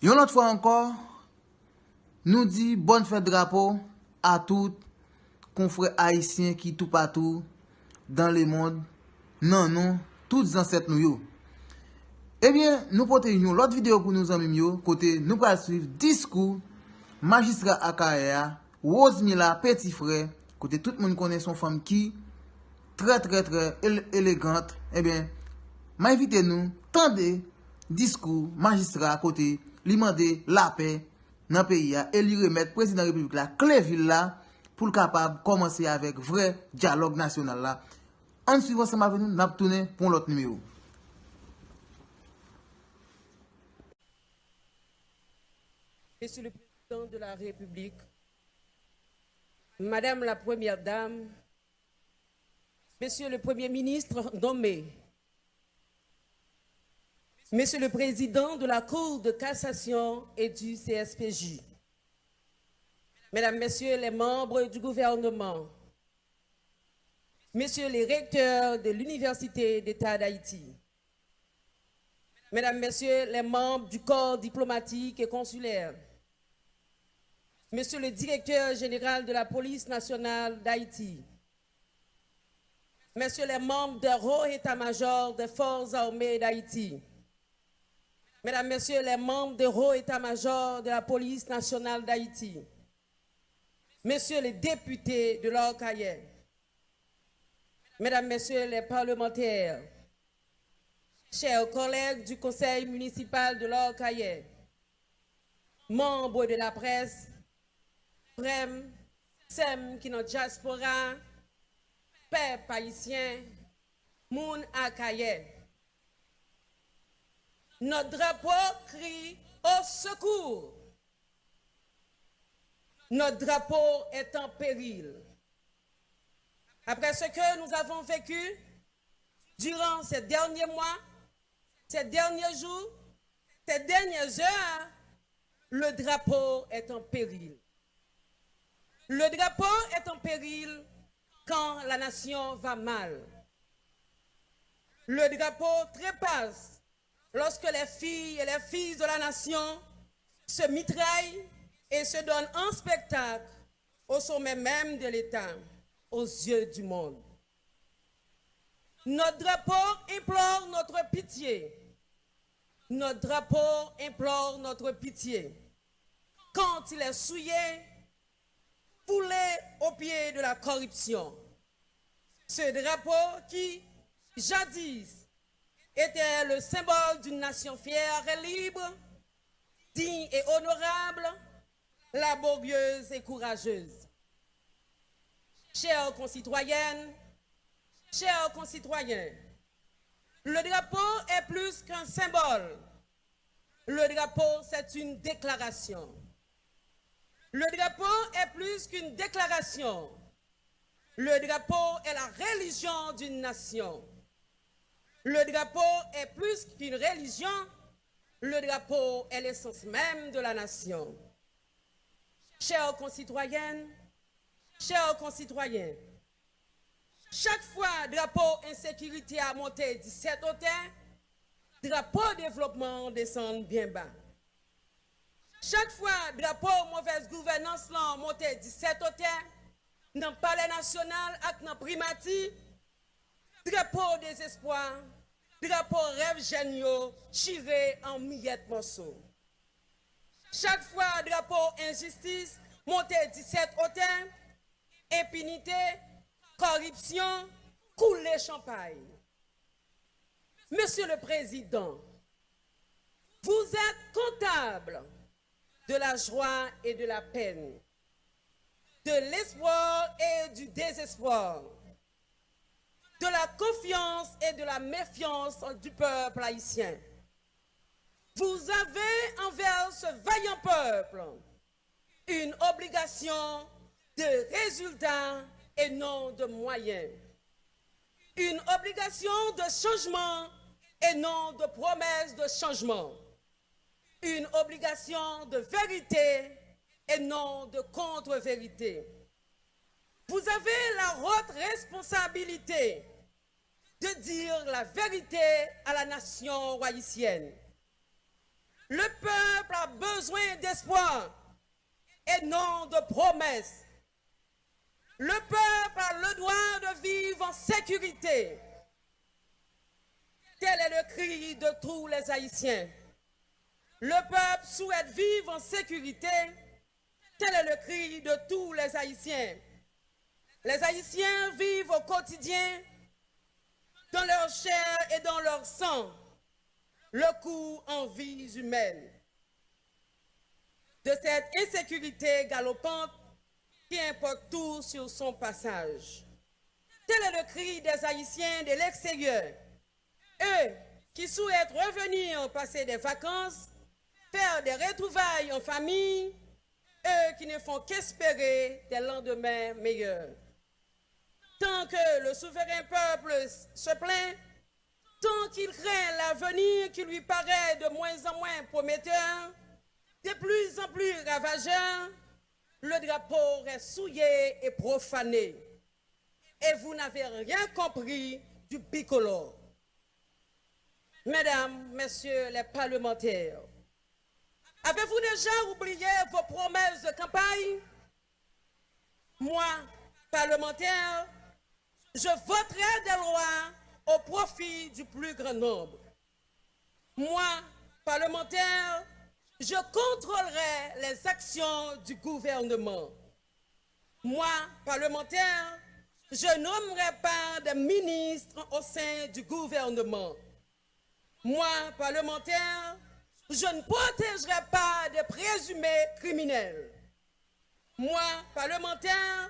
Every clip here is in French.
Une autre fois encore, nous dit bonne fête drapeau à tous confrères haïtiens qui tout partout dans le monde. Non, tous ancêtres nous. Eh bien, nous portons l'autre vidéo pour nous amis côté nous allons suivre discours magistrat Akaya, Rosemilla petit frère, côté tout le monde connaît son femme qui très élégante. Eh bien, m'invitez nous tendez discours magistrat côté lui demander la paix dans le pays et lui remettre président de la République la Cléville là pour capable commencer avec vrai dialogue national là. En suivant ça m'a venu n'a tourner pour l'autre numéro. Monsieur le Président de la République, Madame la Première Dame, Monsieur le Premier ministre nommé, Monsieur le Président de la Cour de cassation et du CSPJ, Mesdames, Messieurs les membres du gouvernement, Messieurs les recteurs de l'Université d'État d'Haïti, Mesdames, Messieurs les membres du corps diplomatique et consulaire, Monsieur le directeur général de la police nationale d'Haïti, Messieurs les membres du haut état-major des forces armées d'Haïti, Mesdames, Messieurs les membres du haut état-major de la police nationale d'Haïti, Messieurs les députés de l'Orcaillé, Mesdames, Messieurs les parlementaires, chers collègues du conseil municipal de l'Orcaillé, membres de la presse, Prem, Sem qui notre diaspora, peuple haïtien, moun akaye. Notre drapeau crie au secours. Notre drapeau est en péril. Après ce que nous avons vécu durant ces derniers mois, ces derniers jours, ces dernières heures, le drapeau est en péril. Le drapeau est en péril quand la nation va mal. Le drapeau trépasse lorsque les filles et les fils de la nation se mitraillent et se donnent en spectacle au sommet même de l'État, aux yeux du monde. Notre drapeau implore notre pitié. Notre drapeau implore notre pitié. Quand il est souillé, foulé au pied de la corruption. Ce drapeau qui, jadis, était le symbole d'une nation fière et libre, digne et honorable, laborieuse et courageuse. Chères concitoyennes, chers concitoyens, le drapeau est plus qu'un symbole. Le drapeau, c'est une déclaration. Le drapeau est plus qu'une déclaration. Le drapeau est la religion d'une nation. Le drapeau est plus qu'une religion. Le drapeau est l'essence même de la nation. Chers concitoyennes, chers concitoyens, chaque fois drapeau insécurité a monté 17 hauteurs, drapeau développement descend bien bas. Chaque fois, drapeau mauvaise gouvernance là monté 17 hauteurs, dans le palais national et dans le primati, drapeau désespoir, drapeau rêve géniaux, chiré en miettes morceaux. Chaque fois, drapeau injustice monté 17 hauteurs, impunité, corruption, couler champagne. Monsieur le Président, vous êtes comptable de la joie et de la peine, de l'espoir et du désespoir, de la confiance et de la méfiance du peuple haïtien. Vous avez envers ce vaillant peuple une obligation de résultats et non de moyens, une obligation de changement et non de promesses de changement, une obligation de vérité et non de contre-vérité. Vous avez la haute responsabilité de dire la vérité à la nation haïtienne. Le peuple a besoin d'espoir et non de promesses. Le peuple a le droit de vivre en sécurité. Tel est le cri de tous les Haïtiens. Le peuple souhaite vivre en sécurité. Tel est le cri de tous les Haïtiens. Les Haïtiens vivent au quotidien, dans leur chair et dans leur sang, le coût en vies humaines. De cette insécurité galopante qui importe tout sur son passage. Tel est le cri des Haïtiens de l'extérieur. Eux qui souhaitent revenir passer des vacances, faire des retrouvailles en famille, eux qui ne font qu'espérer des lendemains meilleurs. Tant que le souverain peuple se plaint, tant qu'il craint l'avenir qui lui paraît de moins en moins prometteur, de plus en plus ravageur, le drapeau est souillé et profané. Et vous n'avez rien compris du bicolore. Mesdames, Messieurs les parlementaires, avez-vous déjà oublié vos promesses de campagne? Moi, parlementaire, je voterai des lois au profit du plus grand nombre. Moi, parlementaire, je contrôlerai les actions du gouvernement. Moi, parlementaire, je nommerai pas de ministres au sein du gouvernement. Moi, parlementaire, je ne protégerai pas de présumés criminels. Moi, parlementaire,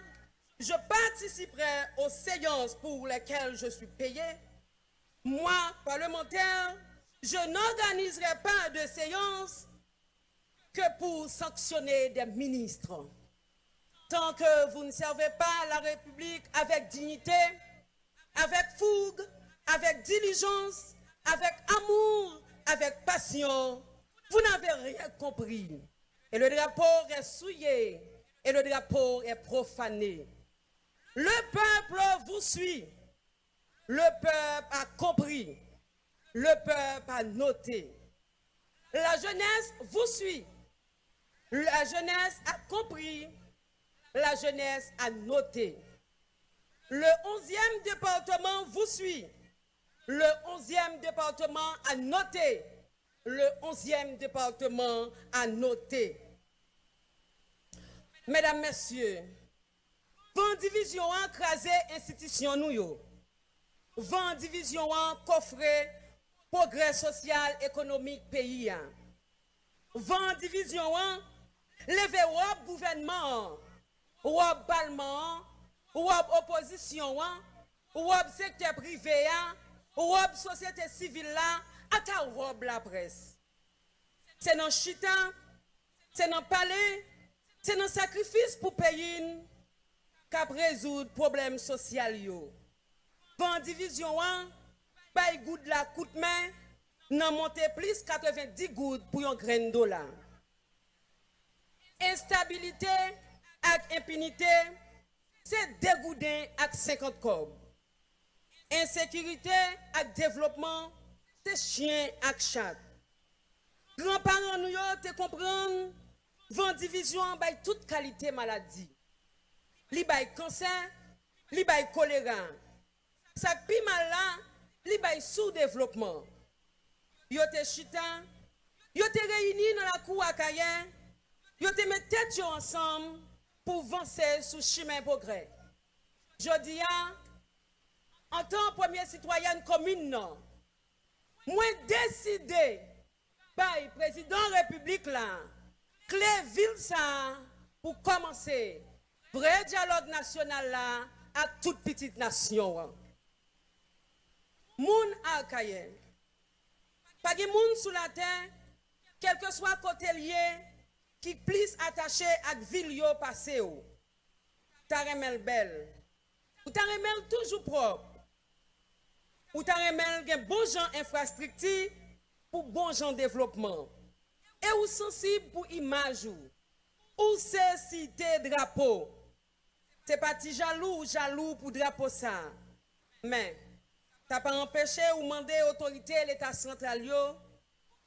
je participerai aux séances pour lesquelles je suis payé. Moi, parlementaire, je n'organiserai pas de séances que pour sanctionner des ministres. Tant que vous ne servez pas la République avec dignité, avec fougue, avec diligence, avec amour, avec passion, vous n'avez rien compris. Et le drapeau est souillé, et le drapeau est profané. Le peuple vous suit. Le peuple a compris. Le peuple a noté. La jeunesse vous suit. La jeunesse a compris. La jeunesse a noté. Le 11e département vous suit. Le 11e département a noté. Le 11e département a noté. Mesdames, Messieurs, vent division en crasé institution nous yo. Vent division en coffre progrès social économique pays. Vent division en lever wap gouvernement, wap parlement, wap opposition, wap secteur privé, wap société civile là, ata wap la presse. C'est dans chita, c'est dans palais, c'est dans sacrifice pour pays qu'a résoudre problème social yo. Ban division 1, bay goud la coûte main, nan monte plus 90 gouttes pour un grain dollar. Instabilité ak impunité, c'est dégoudin ak 50 cob. Insécurité ak développement, c'est chien ak chat. Grands-parents nous yo te comprendre, vent division bay toute qualité maladie. Li bay cancer, li bay choléra. Ça pi mal là, li bay sous-développement. Yo te chita, yo te réunis dans la cour à Kayen, yo te met tête yo ensemble pour avancer sous chemin progrès. Jodi a, en tant que première citoyenne commune, non, moi décidé par le président de la République là, clé ville ça pour commencer vrai dialogue national là à toute petite nation. Moun a Kayen, pas de moun sous la terre, quel que soit côté lié, qui plus attaché à ville yo passé ou. Ta remel belle, ou ta remel toujours propre, ou ta remel gen bon gens infrastructure pour bon gens développement, et ou sensible pour image ou c'est cité drapeau. C'est pas ti jaloux pour drapeau ça, mais t'as pas empêché ou mandé autorité l'État central yo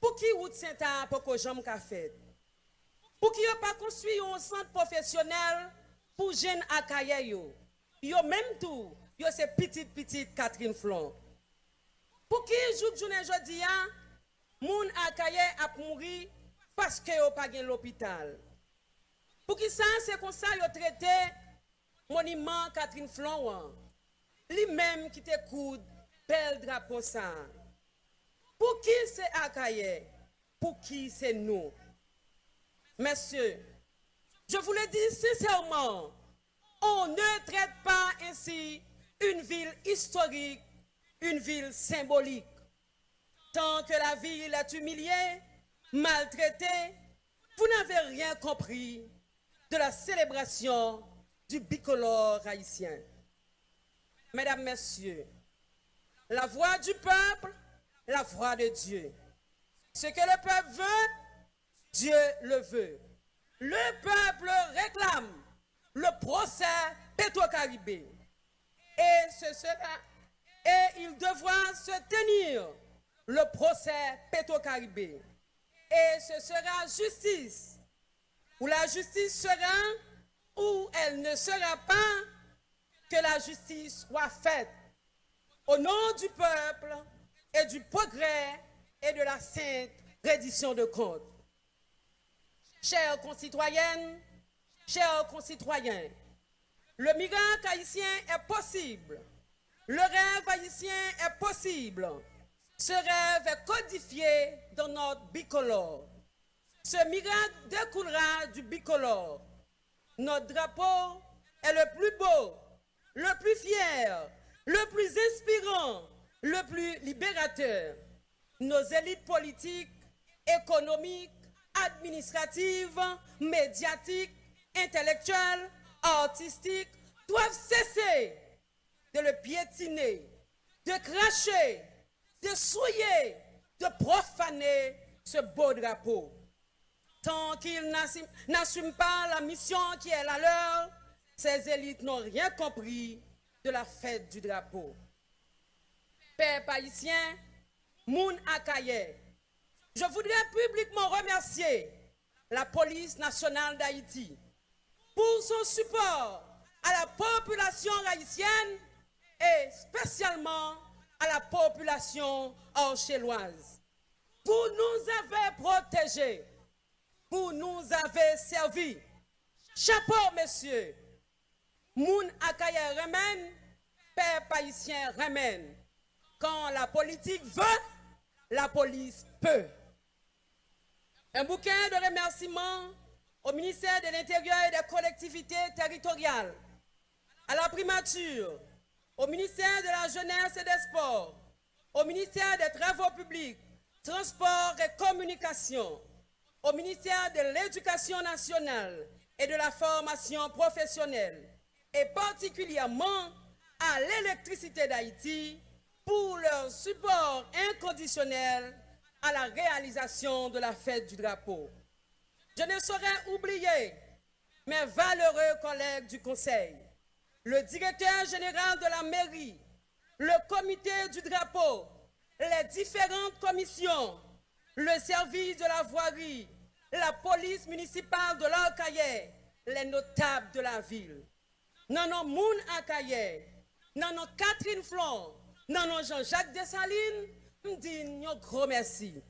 Pour qui route Saint-A pour que j'aime qu'a fait? Pour qui n'a pas construit un centre professionnel pour jeunes akaye yo? Yo même tout, yo c'est petite Catherine Flon. Pour qui journée jodi a moun akaye a mouri parce que yo pas gen l'hôpital? Pour qui ça c'est comme ça yo traité monument Catherine Flon lui-même qui te coude bel drapeau ça. Pour qui c'est akaye? Pour qui c'est nous? Messieurs, je vous le dis sincèrement, on ne traite pas ainsi une ville historique, une ville symbolique. Tant que la ville est humiliée, maltraitée, vous n'avez rien compris de la célébration du bicolore haïtien. Mesdames, Messieurs, la voix du peuple, la voix de Dieu. Ce que le peuple veut, Dieu le veut. Le peuple réclame le procès Petro-Caribé. Et il devra se tenir le procès Petro-Caribé. Et ce sera justice. Où la justice sera, ou elle ne sera pas, que la justice soit faite. Au nom du peuple et du progrès et de la sainte reddition de comptes. Chères concitoyennes, chers concitoyens, le miracle haïtien est possible. Le rêve haïtien est possible. Ce rêve est codifié dans notre bicolore. Ce miracle découlera du bicolore. Notre drapeau est le plus beau, le plus fier, le plus inspirant, le plus libérateur. Nos élites politiques, économiques, administratives, médiatiques, intellectuelles, artistiques doivent cesser de le piétiner, de cracher, de souiller, de profaner ce beau drapeau. Tant qu'ils n'assument pas la mission qui est la leur, ces élites n'ont rien compris de la fête du drapeau. Père haïtien, moun akaye, je voudrais publiquement remercier la police nationale d'Haïti pour son support à la population haïtienne et spécialement à la population orchelloise. Vous nous avez protégés, vous nous avez servi. Chapeau, messieurs. Moun akaye remen, père haïtien remen. Quand la politique veut, la police peut. Un bouquin de remerciements au ministère de l'Intérieur et des collectivités territoriales, à la primature, au ministère de la Jeunesse et des Sports, au ministère des Travaux publics, Transports et Communications, au ministère de l'Éducation nationale et de la formation professionnelle, et particulièrement à l'électricité d'Haïti pour leur support inconditionnel à la réalisation de la fête du drapeau. Je ne saurais oublier mes valeureux collègues du Conseil, le directeur général de la mairie, le comité du drapeau, les différentes commissions, le service de la voirie, la police municipale de l'Arcaye, les notables de la ville. Nanon Moun Akaye, nanon Catherine Flon, nanon Jean-Jacques Dessalines, m'dit un gros merci.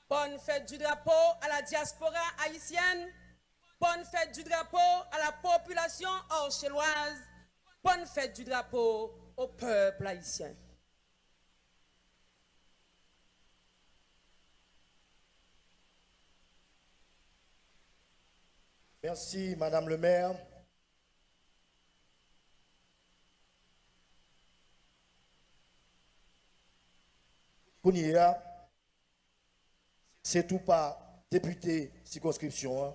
Bonne fête du drapeau à la diaspora haïtienne, bonne fête du drapeau à la population orchelloise, bonne fête du drapeau au peuple haïtien. Merci, Madame le maire. Kounia, c'est tout pas député circonscription.